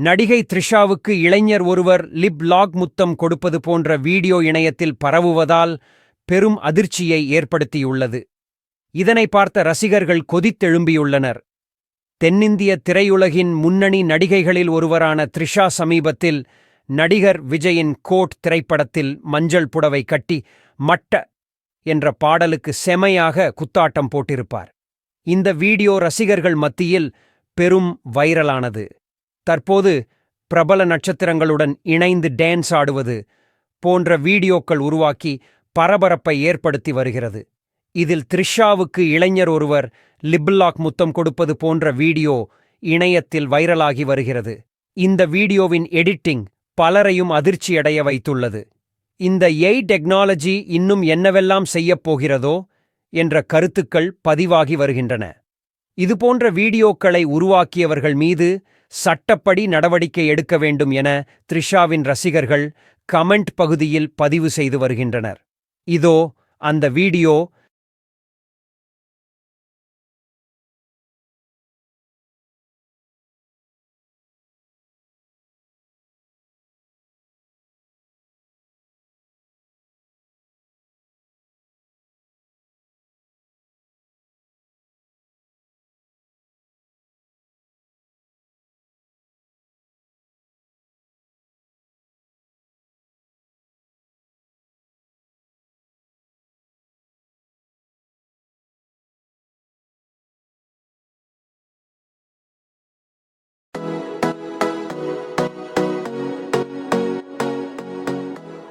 நடிகை த்ரிஷாவுக்கு இளைஞர் ஒருவர் லிப் லாக் முத்தம் கொடுப்பது போன்ற வீடியோ இணையத்தில் பரவுவதால் பெரும் அதிர்ச்சியை ஏற்படுத்தியுள்ளது. இதனை பார்த்த ரசிகர்கள் கொதித்தெழும்பியுள்ளனர். தென்னிந்திய திரையுலகின் முன்னணி நடிகைகளில் ஒருவரான த்ரிஷா சமீபத்தில் நடிகர் விஜயின் கோட் திரைப்படத்தில் மஞ்சள் புடவை கட்டி மட்ட என்ற பாடலுக்கு செமையாக குத்தாட்டம் போட்டிருப்பார். இந்த வீடியோ ரசிகர்கள் மத்தியில் பெரும் வைரலானது. தற்போது பிரபல நட்சத்திரங்களுடன் இணைந்து டான்ஸ் ஆடுவது போன்ற வீடியோக்கள் உருவாக்கி பரபரப்பை ஏற்படுத்தி வருகிறது. இதில் த்ரிஷாவுக்கு இளைஞர் ஒருவர் லிப்லாக் முத்தம் கொடுப்பது போன்ற வீடியோ இணையத்தில் வைரலாகி வருகிறது. இந்த வீடியோவின் எடிட்டிங் பலரையும் அதிர்ச்சியடைய வைத்துள்ளது. இந்த டெக்னாலஜி இன்னும் என்னவெல்லாம் செய்யப் போகிறதோ என்ற கருத்துக்கள் பதிவாகி வருகின்றன. இதுபோன்ற வீடியோக்களை உருவாக்கியவர்கள் மீது சட்டப்படி நடவடிக்கை எடுக்க வேண்டும் என த்ரிஷாவின் ரசிகர்கள் கமெண்ட் பகுதியில் பதிவு செய்து வருகின்றனர். இதோ அந்த வீடியோ